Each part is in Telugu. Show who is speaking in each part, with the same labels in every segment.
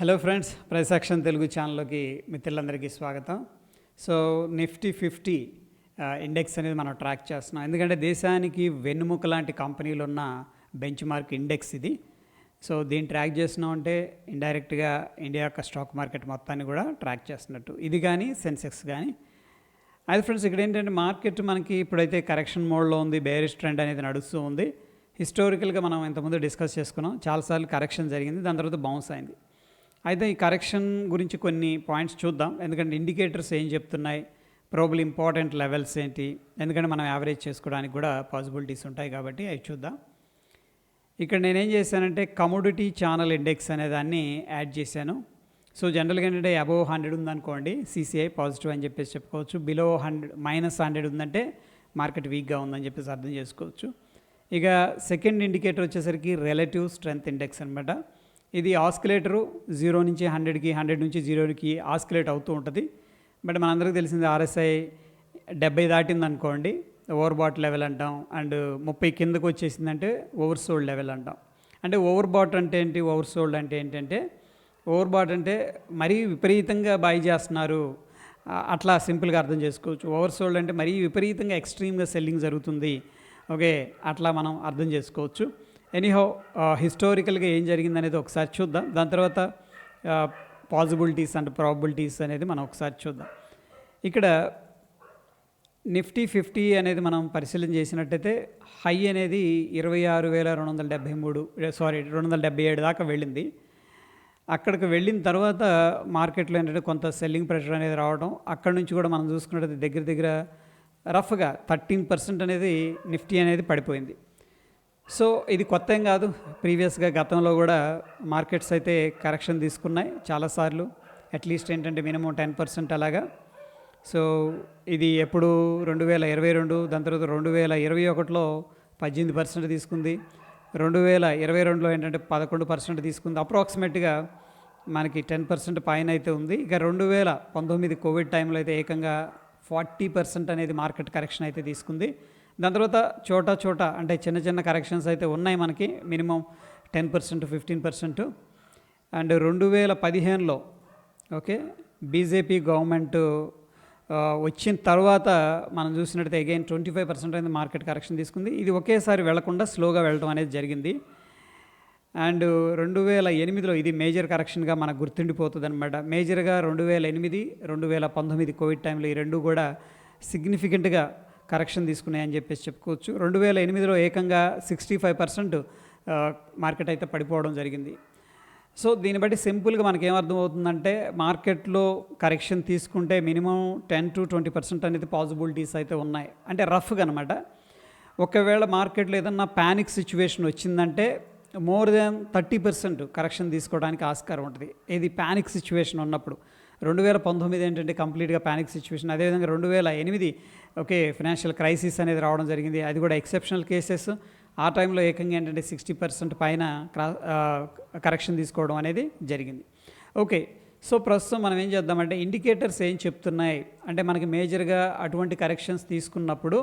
Speaker 1: Hello friends, price action Telugu ఛానల్లోకి మిత్రులందరికీ స్వాగతం. సో నిఫ్టీ 50 ఇండెక్స్ అనేది మనం ట్రాక్ చేస్తున్నాం. ఎందుకంటే దేశానికి వెన్నుముక లాంటి కంపెనీలు ఉన్న బెంచ్ మార్క్ ఇండెక్స్ ఇది. సో దీన్ని ట్రాక్ చేస్తున్నాం అంటే ఇండైరెక్ట్గా ఇండియా యొక్క స్టాక్ మార్కెట్ మొత్తాన్ని కూడా ట్రాక్ చేస్తున్నట్టు. ఇది కానీ సెన్సెక్స్ కానీ. అయితే ఫ్రెండ్స్, ఇక్కడ ఏంటంటే మార్కెట్ మనకి ఇప్పుడైతే కరెక్షన్ మోడ్లో ఉంది. బేరిష్ ట్రెండ్ అనేది నడుస్తూ ఉంది. హిస్టారికల్గా మనం ఇంతకుముందు డిస్కస్ చేసుకున్నాం. చాలాసార్లు కరెక్షన్ జరిగింది, దాని తర్వాత బౌన్స్ అయింది. అయితే ఈ కరెక్షన్ గురించి కొన్ని పాయింట్స్ చూద్దాం. ఎందుకంటే ఇండికేటర్స్ ఏం చెప్తున్నాయి, ప్రాబబ్లీ ఇంపార్టెంట్ లెవెల్స్ ఏంటి, ఎందుకంటే మనం యావరేజ్ చేసుకోవడానికి కూడా పాసిబిలిటీస్ ఉంటాయి కాబట్టి అవి చూద్దాం. ఇక్కడ నేనేం చేశానంటే కమోడిటీ ఛానల్ ఇండెక్స్ అనే దాన్ని యాడ్ చేశాను. సో జనరల్గా ఏంటంటే అబోవ్ 100 ఉందనుకోండి సిసిఐ పాజిటివ్ అని చెప్పేసి చెప్పుకోవచ్చు. బిలో -100 ఉందంటే మార్కెట్ వీక్గా ఉందని చెప్పేసి అర్థం చేసుకోవచ్చు. ఇక సెకండ్ ఇండికేటర్ వచ్చేసరికి రిలేటివ్ స్ట్రెంగ్త్ ఇండెక్స్ అనమాట. ఇది ఆస్కిలేటరు 0 నుంచి 100కి, 100 నుంచి 0కి ఆస్కిలేట్ అవుతూ ఉంటుంది. బట్ మనందరికీ తెలిసింది RSI 70 దాటింది అనుకోండి ఓవర్ బాట్ లెవెల్ అంటాం, అండ్ 30 కిందకు వచ్చేసిందంటే ఓవర్ సోల్డ్ లెవెల్ అంటాం. అంటే ఓవర్ బాట్ అంటే ఏంటి, ఓవర్ సోల్డ్ అంటే ఏంటంటే, ఓవర్ బాట్ అంటే మరీ విపరీతంగా బై చేస్తున్నారు, అట్లా సింపుల్గా అర్థం చేసుకోవచ్చు. ఓవర్ సోల్డ్ అంటే మరీ విపరీతంగా ఎక్స్ట్రీమ్గా సెల్లింగ్ జరుగుతుంది, ఓకే, అట్లా మనం అర్థం చేసుకోవచ్చు. ఎనీహౌ హిస్టారికల్గా ఏం జరిగింది అనేది ఒకసారి చూద్దాం. దాని తర్వాత పాసిబిలిటీస్ అండ్ ప్రాబబిలిటీస్ అనేది మనం ఒకసారి చూద్దాం. ఇక్కడ నిఫ్టీ 50 అనేది మనం పరిశీలన చేసినట్టయితే హై అనేది 267 దాకా వెళ్ళింది. అక్కడికి వెళ్ళిన తర్వాత మార్కెట్లో ఏంటంటే కొంత సెల్లింగ్ ప్రెషర్ అనేది రావడం, అక్కడ నుంచి కూడా మనం చూసుకున్నట్టయితే దగ్గర రఫ్గా 13% అనేది నిఫ్టీ అనేది పడిపోయింది. సో ఇది కొత్త ఏం కాదు, ప్రీవియస్గా గతంలో కూడా మార్కెట్స్ అయితే కరెక్షన్ తీసుకున్నాయి చాలాసార్లు, అట్లీస్ట్ ఏంటంటే మినిమం 10% అలాగా. సో ఇది ఎప్పుడు 2022, దాని తర్వాత 2021లో 18% తీసుకుంది, 2022లో ఏంటంటే 11% తీసుకుంది. అప్రాక్సిమేట్గా మనకి 10% పైన అయితే ఉంది. ఇక 2019 కోవిడ్ టైంలో అయితే ఏకంగా 40% అనేది మార్కెట్ కరెక్షన్ అయితే తీసుకుంది. దాని తర్వాత చోట అంటే చిన్న కరెక్షన్స్ అయితే ఉన్నాయి మనకి, మినిమం 10%, 15%. అండ్ 2015లో ఓకే బీజేపీ గవర్నమెంట్ వచ్చిన తర్వాత మనం చూసినట్టయితే అగైన్ 25% అనేది మార్కెట్ కరెక్షన్ తీసుకుంది. ఇది ఒకేసారి వెళ్లకుండా స్లోగా వెళ్ళడం అనేది జరిగింది. అండ్ 2008లో ఇది మేజర్ కరెక్షన్గా మనకు గుర్తుండిపోతుంది అనమాట. మేజర్గా 2008, 2019 కోవిడ్ టైంలో ఈ రెండు కూడా సిగ్నిఫికెంట్గా కరెక్షన్ తీసుకున్నాయని చెప్పేసి చెప్పుకోవచ్చు. 2008లో ఏకంగా 65% మార్కెట్ అయితే పడిపోవడం జరిగింది. సో దీన్ని బట్టి సింపుల్గా మనకేమర్థమవుతుందంటే మార్కెట్లో కరెక్షన్ తీసుకుంటే మినిమం 10 to 20% అనేది పాసిబిలిటీస్ అయితే ఉన్నాయి, అంటే రఫ్గా అనమాట. ఒకవేళ మార్కెట్లో ఏదన్నా ప్యానిక్ సిచ్యువేషన్ వచ్చిందంటే మోర్ దాన్ 30% కరెక్షన్ తీసుకోవడానికి ఆస్కారం ఉంటుంది. ఇది ప్యానిక్ సిచ్యువేషన్ ఉన్నప్పుడు. 2019 ఏంటంటే కంప్లీట్గా ప్యానిక్ సిచ్యువేషన్. అదేవిధంగా 2008 ఓకే ఫైనాన్షియల్ క్రైసిస్ అనేది రావడం జరిగింది, అది కూడా ఎక్సెప్షనల్ కేసెస్. ఆ టైంలో ఏకంగా ఏంటంటే 60% పైన కరెక్షన్ తీసుకోవడం అనేది జరిగింది. ఓకే, సో ప్రస్తుతం మనం ఏం చేద్దామంటే ఇండికేటర్స్ ఏం చెప్తున్నాయి అంటే మనకి మేజర్గా అటువంటి కరెక్షన్స్ తీసుకున్నప్పుడు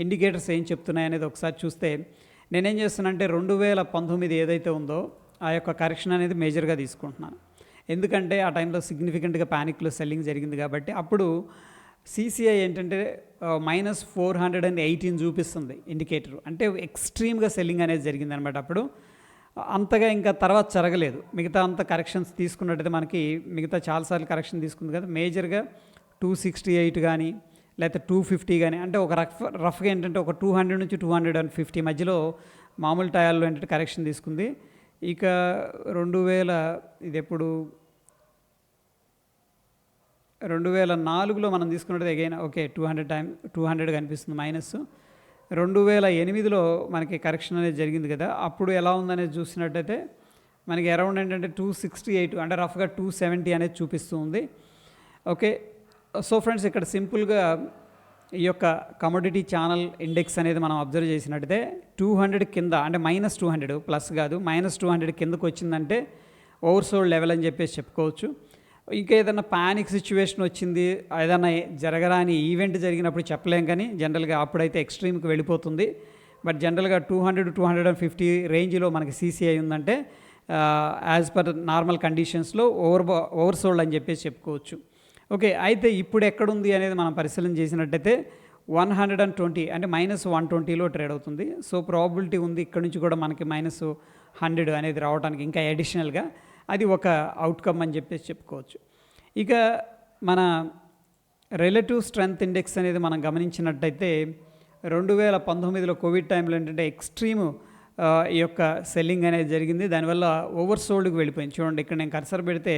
Speaker 1: ఇండికేటర్స్ ఏం చెప్తున్నాయి అనేది ఒకసారి చూస్తే, నేనేం చేస్తున్నానంటే 2019 ఏదైతే ఉందో ఆ యొక్క కరెక్షన్ అనేది మేజర్గా తీసుకుంటున్నాను. ఎందుకంటే ఆ టైంలో సిగ్నిఫికెంట్గా ప్యానిక్లో సెల్లింగ్ జరిగింది కాబట్టి. అప్పుడు సిసిఐ ఏంటంటే -418 చూపిస్తుంది ఇండికేటర్, అంటే ఎక్స్ట్రీమ్గా సెల్లింగ్ అనేది జరిగింది అనమాట. అప్పుడు అంతగా ఇంకా తర్వాత జరగలేదు. మిగతా అంత కరెక్షన్స్ తీసుకున్నట్టయితే మనకి మిగతా చాలాసార్లు కరెక్షన్ తీసుకుంది కదా, మేజర్గా 268 కానీ లేకపోతే 250 కానీ, అంటే ఒక రఫ్గా ఏంటంటే ఒక 200 నుంచి 250 మధ్యలో మామూలు టయాల్లో ఏంటంటే కరెక్షన్ తీసుకుంది. ఇక 2004లో మనం తీసుకున్నట్టు అగైన్ ఓకే 200 కనిపిస్తుంది మైనస్. 2008లో మనకి కరెక్షన్ అనేది జరిగింది కదా, అప్పుడు ఎలా ఉందనేది చూసినట్టయితే మనకి అరౌండ్ ఏంటంటే 268 అంటే రఫ్గా 270 అనేది చూపిస్తూ ఉంది. ఓకే, సో ఫ్రెండ్స్ ఇక్కడ సింపుల్గా ఈ యొక్క కమోడిటీ ఛానల్ ఇండెక్స్ అనేది మనం అబ్జర్వ్ చేసినట్టయితే 200 కింద అంటే -200 ప్లస్ కాదు -200 కిందకు వచ్చిందంటే ఓవర్ సోల్డ్ లెవెల్ అని చెప్పేసి చెప్పుకోవచ్చు. ఇంకా ఏదైనా ప్యానిక్ సిచ్యువేషన్ వచ్చింది, ఏదైనా జరగరాని ఈవెంట్ జరిగినప్పుడు చెప్పలేం, కానీ జనరల్గా అప్పుడైతే ఎక్స్ట్రీమ్కి వెళ్ళిపోతుంది. బట్ జనరల్గా 200 to 250 రేంజ్లో మనకి సిసిఐ ఉందంటే యాజ్ పర్ నార్మల్ కండిషన్స్లో ఓవర్సోల్డ్ అని చెప్పేసి చెప్పుకోవచ్చు. ఓకే, అయితే ఇప్పుడు ఎక్కడుంది అనేది మనం పరిశీలన చేసినట్టయితే 120 అంటే -120లో ట్రేడ్ అవుతుంది. సో ప్రాబిలిటీ ఉంది ఇక్కడ నుంచి కూడా మనకి -100 అనేది రావడానికి ఇంకా అడిషనల్గా. అది ఒక అవుట్కమ్ అని చెప్పేసి చెప్పుకోవచ్చు. ఇక మన రిలేటివ్ స్ట్రెంగ్త్ ఇండెక్స్ అనేది మనం గమనించినట్టయితే 2019లో కోవిడ్ టైంలో ఏంటంటే ఎక్స్ట్రీమ్ ఈ యొక్క సెల్లింగ్ అనేది జరిగింది. దానివల్ల ఓవర్సోల్డ్కి వెళ్ళిపోయింది. చూడండి, ఇక్కడ నేను కర్సర్ పెడితే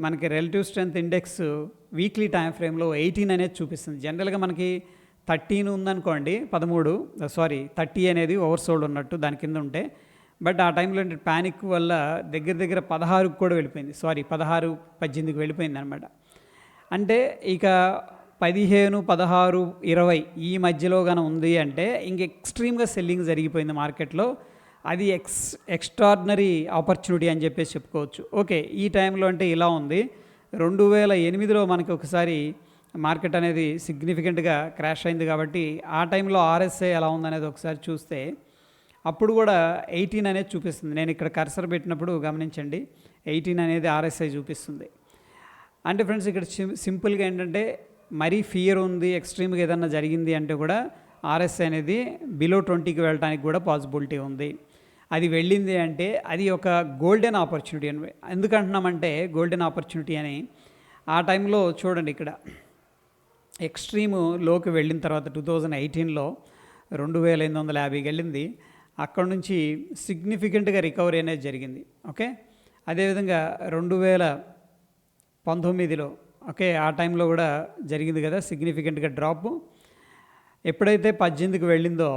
Speaker 1: మనకి relative strength index weekly time ఫ్రేమ్లో 18 అనేది చూపిస్తుంది. జనరల్గా మనకి 13 ఉందనుకోండి, 30 అనేది ఓవర్సోల్డ్ ఉన్నట్టు దాని కింద ఉంటే. బట్ ఆ టైంలో ప్యానిక్ వల్ల దగ్గర 16కి కూడా వెళ్ళిపోయింది. 16, 18కి వెళ్ళిపోయింది అనమాట. అంటే ఇక 15, 16, 20 ఈ మధ్యలో కానీ ఉంది అంటే ఇంక ఎక్స్ట్రీమ్గా సెల్లింగ్ జరిగిపోయింది మార్కెట్లో. అది ఎక్స్ట్రాడినరీ ఆపర్చునిటీ అని చెప్పేసి చెప్పుకోవచ్చు. ఓకే, ఈ టైంలో అంటే ఇలా ఉంది. 2008లో మనకి ఒకసారి మార్కెట్ అనేది సిగ్నిఫికెంట్గా క్రాష్ అయింది కాబట్టి ఆ టైంలో ఆర్ఎస్ఐ ఎలా ఉందనేది ఒకసారి చూస్తే అప్పుడు కూడా 18 అనేది చూపిస్తుంది. నేను ఇక్కడ కర్సర్ పెట్టినప్పుడు గమనించండి, 18 అనేది ఆర్ఎస్ఐ చూపిస్తుంది. అంటే ఫ్రెండ్స్, ఇక్కడ సింపుల్గా ఏంటంటే మరీ ఫియర్ ఉంది, ఎక్స్ట్రీమ్గా ఏదన్నా జరిగింది అంటే కూడా ఆర్ఎస్ఐ అనేది బిలో 20కి వెళ్ళడానికి కూడా పాసిబిలిటీ ఉంది. అది వెళ్ళింది అంటే అది ఒక గోల్డెన్ ఆపర్చునిటీ అని. ఎందుకంటున్నామంటే గోల్డెన్ ఆపర్చునిటీ అని, ఆ టైంలో చూడండి ఇక్కడ ఎక్స్ట్రీమ్ లోకి వెళ్ళిన తర్వాత 2018లో 2850కి వెళ్ళింది. అక్కడ నుంచి సిగ్నిఫికెంట్గా రికవరీ అనేది జరిగింది. ఓకే, అదేవిధంగా 2019లో ఓకే ఆ టైంలో కూడా జరిగింది కదా సిగ్నిఫికెంట్గా డ్రాప్. ఎప్పుడైతే 18కి వెళ్ళిందో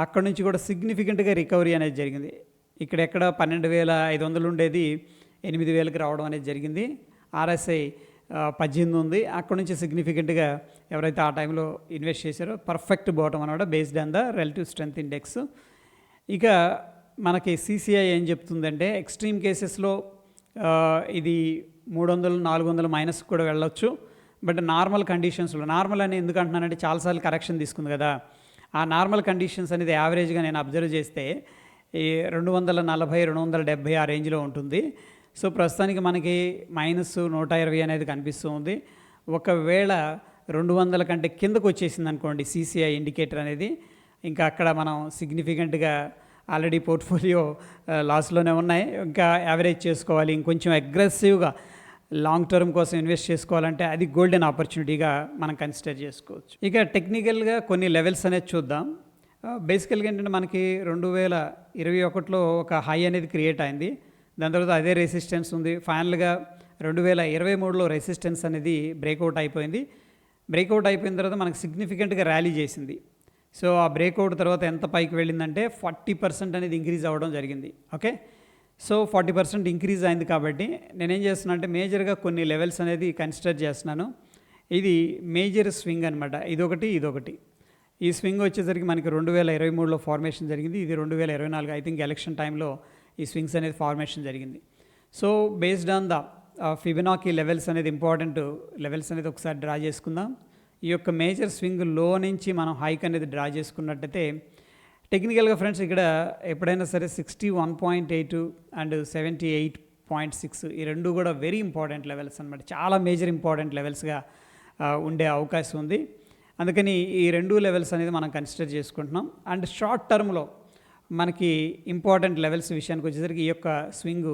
Speaker 1: అక్కడ నుంచి కూడా సిగ్నిఫికెంట్గా రికవరీ అనేది జరిగింది. ఇక్కడెక్కడ 12,500 ఉండేది 8,000కి రావడం అనేది జరిగింది. ఆర్ఎస్ఐ 18 ఉంది. అక్కడ నుంచి సిగ్నిఫికెంట్గా ఎవరైతే ఆ టైంలో ఇన్వెస్ట్ చేశారో పర్ఫెక్ట్ బాటమ్ అనమాట, based on the relative strength index. ఇక మనకి సిసిఐ ఏం చెప్తుందంటే ఎక్స్ట్రీమ్ కేసెస్లో ఇది 300, 400 మైనస్ కూడా వెళ్ళొచ్చు. బట్ నార్మల్ కండిషన్స్లో, నార్మల్ అని ఎందుకు అంటున్నానంటే చాలాసార్లు కరెక్షన్ తీసుకుంది కదా, ఆ నార్మల్ కండిషన్స్ అనేది యావరేజ్గా నేను అబ్జర్వ్ చేస్తే ఈ 240, 270 ఆ రేంజ్లో ఉంటుంది. సో ప్రస్తుతానికి మనకి -120 అనేది కనిపిస్తూ ఉంది. ఒకవేళ 200 కంటే కిందకు వచ్చేసింది అనుకోండి సిసిఐ ఇండికేటర్ అనేది, ఇంకా అక్కడ మనం సిగ్నిఫికెంట్గా ఆల్రెడీ పోర్ట్ఫోలియో లాస్లోనే ఉన్నాయి, ఇంకా యావరేజ్ చేసుకోవాలి, ఇంకొంచెం అగ్రెసివ్గా లాంగ్ టర్మ్ కోసం ఇన్వెస్ట్ చేసుకోవాలంటే అది గోల్డెన్ ఆపర్చునిటీగా మనం కన్సిడర్ చేసుకోవచ్చు. ఇక టెక్నికల్గా కొన్ని లెవెల్స్ అనేది చూద్దాం. బేసికల్గా ఏంటంటే మనకి 2021లో ఒక హై అనేది క్రియేట్ అయింది. దాని తర్వాత అదే రెసిస్టెన్స్ ఉంది. ఫైనల్గా 2023లో రెసిస్టెన్స్ అనేది బ్రేక్అవుట్ అయిపోయింది. బ్రేక్అవుట్ అయిపోయిన తర్వాత మనకు సిగ్నిఫికెంట్గా ర్యాలీ చేసింది. సో ఆ బ్రేక్అవుట్ తర్వాత ఎంత పైకి వెళ్ళిందంటే 40% అనేది ఇంక్రీజ్ అవ్వడం జరిగింది. ఓకే, సో 40% ఇంక్రీజ్ అయింది కాబట్టి నేనేం చేస్తున్నా అంటే మేజర్గా కొన్ని లెవెల్స్ అనేది కన్సిడర్ చేస్తున్నాను. ఇది మేజర్ స్వింగ్ అనమాట, ఇదొకటి. ఈ స్వింగ్ వచ్చేసరికి మనకి 2023లో ఫార్మేషన్ జరిగింది. ఇది 2024 ఐ థింక్ ఎలక్షన్ టైంలో ఈ స్వింగ్స్ అనేది ఫార్మేషన్ జరిగింది. So based on the Fibonacci levels అనేది ఇంపార్టెంట్ లెవెల్స్ అనేది ఒకసారి డ్రా చేసుకుందాం. ఈ యొక్క మేజర్ స్వింగ్ లో నుంచి మనం హైక్ అనేది డ్రా చేసుకున్నట్టయితే టెక్నికల్గా ఫ్రెండ్స్ ఇక్కడ ఎప్పుడైనా సరే 61.8 అండ్ 78.6 ఈ రెండు కూడా వెరీ ఇంపార్టెంట్ లెవెల్స్ అనమాట, చాలా మేజర్ ఇంపార్టెంట్ లెవెల్స్గా ఉండే అవకాశం ఉంది. అందుకని ఈ రెండు లెవెల్స్ అనేది మనం కన్సిడర్ చేసుకుంటున్నాం. అండ్ షార్ట్ టర్మ్లో మనకి ఇంపార్టెంట్ లెవెల్స్ విషయానికి వచ్చేసరికి ఈ యొక్క స్వింగ్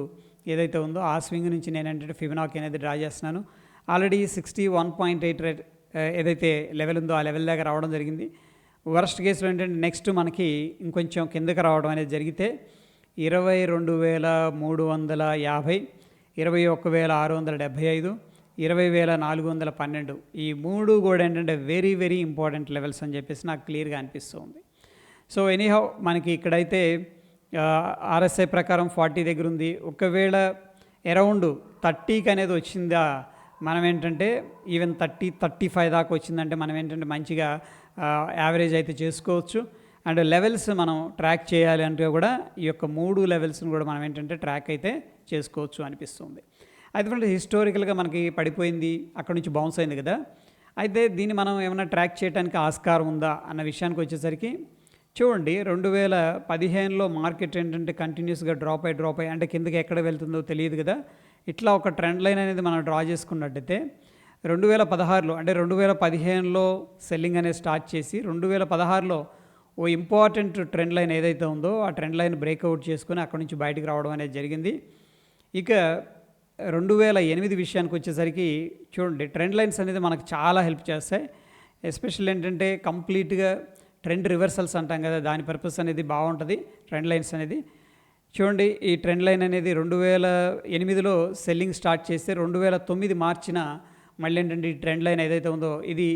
Speaker 1: ఏదైతే ఉందో ఆ స్వింగ్ నుంచి నేను ఏంటంటే ఫిబొనాకీ అనేది డ్రా చేస్తున్నాను. ఆల్రెడీ 61.8 ఏదైతే లెవెల్ ఉందో ఆ లెవెల్ దాకా రావడం జరిగింది. వర్స్ట్ కేసులో ఏంటంటే నెక్స్ట్ మనకి ఇంకొంచెం కిందకి రావడం అనేది జరిగితే 22,350, 21,675, 20,412 ఈ మూడు కూడా ఏంటంటే వెరీ వెరీ ఇంపార్టెంట్ లెవెల్స్ అని చెప్పేసి నాకు క్లియర్గా అనిపిస్తుంది. సో ఎనీహౌ మనకి ఇక్కడైతే ఆర్ఎస్ఐ ప్రకారం 40 దగ్గర ఉంది. ఒకవేళ అరౌండ్ 30కి అనేది వచ్చిందా మనం ఏంటంటే ఈవెన్ 30-35 దాకా వచ్చిందంటే మనం ఏంటంటే మంచిగా యావరేజ్ అయితే చేసుకోవచ్చు. అండ్ లెవెల్స్ మనం ట్రాక్ చేయాలి అంటే కూడా ఈ యొక్క మూడు లెవెల్స్ని కూడా మనం ఏంటంటే ట్రాక్ అయితే చేసుకోవచ్చు అనిపిస్తుంది. అయితే ఫ్రెండ్స్ హిస్టారికల్గా మనకి పడిపోయింది, అక్కడ నుంచి బౌన్స్ అయింది కదా, అయితే దీన్ని మనం ఏమైనా ట్రాక్ చేయడానికి ఆస్కారం ఉందా అన్న విషయానికి వచ్చేసరికి చూడండి 2015లో మార్కెట్ ఏంటంటే కంటిన్యూస్‌గా డ్రాప్ అయ్యి అంటే కిందకి ఎక్కడ వెళ్తుందో తెలియదు కదా! ఇట్లా ఒక ట్రెండ్ లైన్ అనేది మనం డ్రా చేసుకున్నట్టయితే 2016లో అంటే 2015లో సెల్లింగ్ అనేది స్టార్ట్ చేసి 2016లో ఓ ఇంపార్టెంట్ ట్రెండ్ లైన్ ఏదైతే ఉందో ఆ ట్రెండ్ లైన్ బ్రేక్అవుట్ చేసుకొని అక్కడి నుంచి బయటికి రావడం అనేది జరిగింది. ఇక 2008 విషయానికి వచ్చేసరికి చూడండి ట్రెండ్ లైన్స్ అనేది మనకు చాలా హెల్ప్ చేస్తాయి. ఎస్పెషల్ ఏంటంటే కంప్లీట్‌గా ట్రెండ్ రివర్సల్స్ అంటాం కదా! దాని పర్పస్ అనేది బాగుంటుంది ట్రెండ్ లైన్స్ అనేది. చూడండి ఈ ట్రెండ్ లైన్ అనేది 2008లో సెల్లింగ్ స్టార్ట్ చేస్తే 2009 మార్చిన మళ్ళీ ఏంటంటే ఈ ట్రెండ్ లైన్ ఏదైతే ఉందో ఇది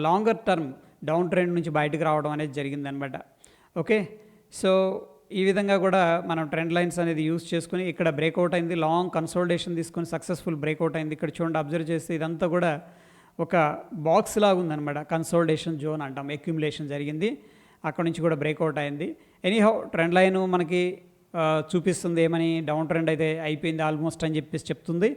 Speaker 1: లాంగర్ టర్మ్ డౌన్ ట్రెండ్ నుంచి బయటకు రావడం అనేది జరిగిందనమాట. ఓకే. సో ఈ విధంగా కూడా మనం ట్రెండ్ లైన్స్ అనేది యూస్ చేసుకుని ఇక్కడ బ్రేక్అవుట్ అయింది, లాంగ్ కన్సోలిడేషన్ తీసుకొని సక్సెస్ఫుల్ బ్రేక్అవుట్ అయింది. ఇక్కడ చూడండి అబ్జర్వ్ చేస్తే ఇదంతా కూడా ఒక బాక్స్ లాగా ఉందన్నమాట. కన్సోలిడేషన్ జోన్ అంటాం, అక్యుములేషన్ జరిగింది, అక్కడ నుంచి కూడా బ్రేక్అవుట్ అయింది. ఎనీహౌ ట్రెండ్ లైన్ మనకి చూపిస్తుంది ఏమని, డౌన్ ట్రెండ్ అయితే అయిపోయింది ఆల్మోస్ట్ అని చెప్పేసి చెప్తుంది.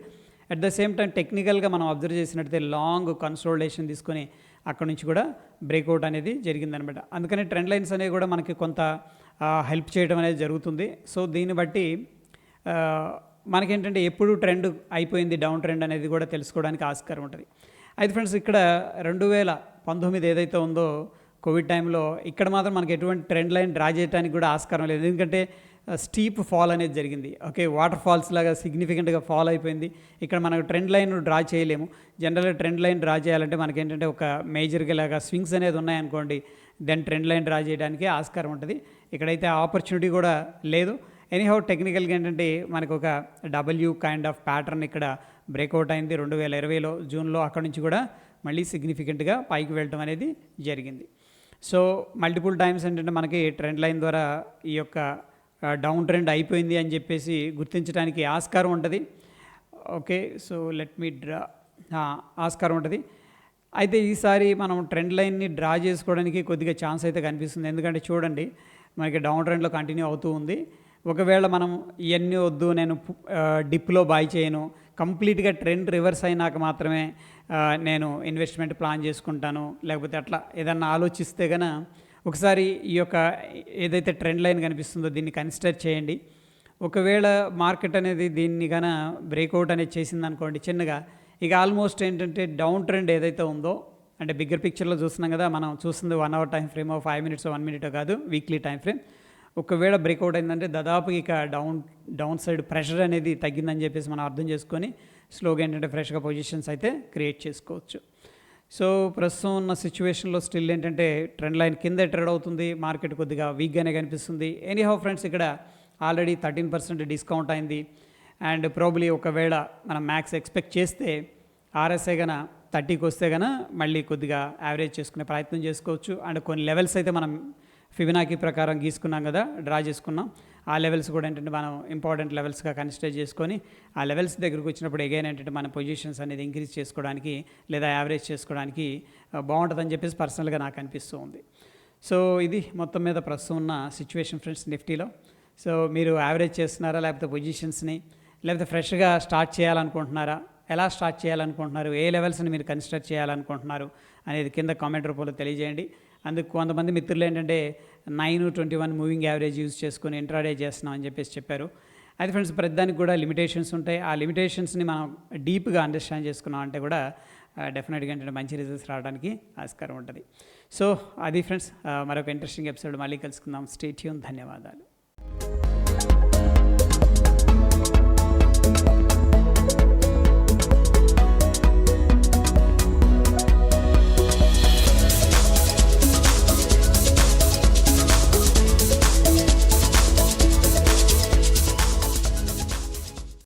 Speaker 1: అట్ ద సేమ్ టైం టెక్నికల్గా మనం అబ్జర్వ్ చేసినట్టయితే లాంగ్ కన్సోలిడేషన్ తీసుకొని అక్కడ నుంచి కూడా బ్రేక్అవుట్ అనేది జరిగిందనమాట. అందుకని ట్రెండ్ లైన్స్ అనేవి కూడా మనకి కొంత హెల్ప్ చేయడం అనేది జరుగుతుంది. సో దీన్ని బట్టి మనకేంటంటే ఎప్పుడు ట్రెండ్ అయిపోయింది డౌన్ ట్రెండ్ అనేది కూడా తెలుసుకోవడానికి ఆస్కారం ఉంటుంది. అయితే ఫ్రెండ్స్ ఇక్కడ 2019 ఏదైతే ఉందో కోవిడ్ టైంలో ఇక్కడ మాత్రం మనకి ఎటువంటి ట్రెండ్ లైన్ డ్రా చేయడానికి కూడా ఆస్కారం లేదు. ఎందుకంటే స్టీప్ ఫాల్ అనేది జరిగింది. ఓకే, వాటర్ ఫాల్స్ లాగా సిగ్నిఫికెంట్గా ఫాల్ అయిపోయింది. ఇక్కడ మనకు ట్రెండ్ లైన్ డ్రా చేయలేము. జనరల్గా ట్రెండ్ లైన్ డ్రా చేయాలంటే మనకేంటంటే ఒక మేజర్గా లాగా స్వింగ్స్ అనేది ఉన్నాయనుకోండి, దెన్ ట్రెండ్ లైన్ డ్రా చేయడానికి ఆస్కారం ఉంటుంది. ఇక్కడైతే ఆపర్చునిటీ కూడా లేదు. ఎనీహౌ టెక్నికల్గా ఏంటంటే మనకు ఒక డబ్ల్యూ కైండ్ ఆఫ్ ప్యాటర్న్ ఇక్కడ బ్రేక్అవుట్ అయింది 2020లో జూన్లో. అక్కడ నుంచి కూడా మళ్ళీ సిగ్నిఫికెంట్గా పైకి వెళ్ళటం అనేది జరిగింది. సో మల్టిపుల్ టైమ్స్ ఏంటంటే మనకి ట్రెండ్ లైన్ ద్వారా ఈ యొక్క డౌన్ ట్రెండ్ అయిపోయింది అని చెప్పేసి గుర్తించడానికి ఆస్కారం ఉంటుంది. Okay, so let me draw ఆస్కారం ఉంటుంది. అయితే ఈసారి మనం ట్రెండ్ లైన్ని డ్రా చేసుకోవడానికి కొద్దిగా ఛాన్స్ అయితే కనిపిస్తుంది. ఎందుకంటే చూడండి మనకి డౌన్ ట్రెండ్లో కంటిన్యూ అవుతూ ఉంది. ఒకవేళ మనం ఇవన్నీ వద్దు, నేను డిప్లో బై చేయను, కంప్లీట్గా ట్రెండ్ రివర్స్ అయినాక మాత్రమే నేను ఇన్వెస్ట్మెంట్ ప్లాన్ చేసుకుంటాను, లేకపోతే అట్లా ఏదన్నా ఆలోచిస్తే కనుక ఒకసారి ఈ యొక్క ఏదైతే ట్రెండ్ లైన్ కనిపిస్తుందో దీన్ని కన్సిడర్ చేయండి. ఒకవేళ మార్కెట్ అనేది దీన్ని కనుక బ్రేక్అవుట్ అనేది చేసిందనుకోండి చిన్నగా, ఇక ఆల్మోస్ట్ ఏంటంటే డౌన్ ట్రెండ్ ఏదైతే ఉందో అంటే బిగ్గర్ పిక్చర్లో చూస్తున్నాం కదా, మనం చూస్తుంది 1 hour time frame, 5 minutes 1 minute కాదు, వీక్లీ టైం ఫ్రేమ్. ఒకవేళ బ్రేక్అవుట్ అయిందంటే దాదాపు ఇక డౌన్ సైడ్ ప్రెషర్ అనేది తగ్గిందని చెప్పేసి మనం అర్థం చేసుకొని స్లోగా ఏంటంటే ఫ్రెష్గా పొజిషన్స్ అయితే క్రియేట్ చేసుకోవచ్చు. సో ప్రస్తుతం ఉన్న సిచ్యువేషన్లో స్టిల్ ఏంటంటే ట్రెండ్ లైన్ కింద ట్రేడ్ అవుతుంది, మార్కెట్ కొద్దిగా వీక్గానే కనిపిస్తుంది. ఎనీహౌ ఫ్రెండ్స్ ఇక్కడ ఆల్రెడీ 13% డిస్కౌంట్ అయింది. అండ్ ప్రాబబ్లీ ఒకవేళ మనం మ్యాక్స్ ఎక్స్పెక్ట్ చేస్తే ఆర్ఎస్ఐ గన 30కి వస్తే గన మళ్ళీ కొద్దిగా యావరేజ్ చేసుకునే ప్రయత్నం చేసుకోవచ్చు. అండ్ కొన్ని లెవెల్స్ అయితే మనం ఫిబొనాకీ ప్రకారం గీసుకున్నాం కదా, డ్రా చేసుకున్నాం. ఆ లెవెల్స్ కూడా ఏంటంటే మనం ఇంపార్టెంట్ లెవెల్స్గా కన్సిడర్ చేసుకొని ఆ లెవెల్స్ దగ్గరకు వచ్చినప్పుడు అగైన్ ఏంటంటే మన పొజిషన్స్ అనేది ఇంక్రీజ్ చేసుకోవడానికి లేదా యావరేజ్ చేసుకోవడానికి బాగుంటుందని చెప్పేసి పర్సనల్గా నాకు అనిపిస్తూ ఉంది. సో ఇది మొత్తం మీద ప్రస్తుతం ఉన్న సిచ్యువేషన్ ఫ్రెండ్స్ నిఫ్టీలో. సో మీరు యావరేజ్ చేస్తున్నారా, లేకపోతే పొజిషన్స్ని, లేకపోతే ఫ్రెష్గా స్టార్ట్ చేయాలనుకుంటున్నారా, ఎలా స్టార్ట్ చేయాలనుకుంటున్నారు, ఏ లెవెల్స్ని మీరు కన్సిడర్ చేయాలనుకుంటున్నారు అనేది కింద కామెంట్ రూపంలో తెలియజేయండి. అందుకు కొంతమంది మిత్రులు ఏంటంటే 921 మూవింగ్ యావరేజ్ యూజ్ చేసుకొని ఇంట్రాడే చేస్తున్నాం అని చెప్పేసి చెప్పారు. అయితే ఫ్రెండ్స్ ప్రతిదానికి కూడా లిమిటేషన్స్ ఉంటాయి. ఆ లిమిటేషన్స్ని మనం డీప్గా అండర్స్టాండ్ చేసుకున్నాం అంటే కూడా డెఫినెట్గా ఏంటంటే మంచి రిజల్ట్స్ రావడానికి ఆస్కారం ఉంటుంది. సో అది ఫ్రెండ్స్, మరొక ఇంట్రెస్టింగ్ ఎపిసోడ్ మళ్ళీ కలుసుకుందాం. Stay tune. ధన్యవాదాలు.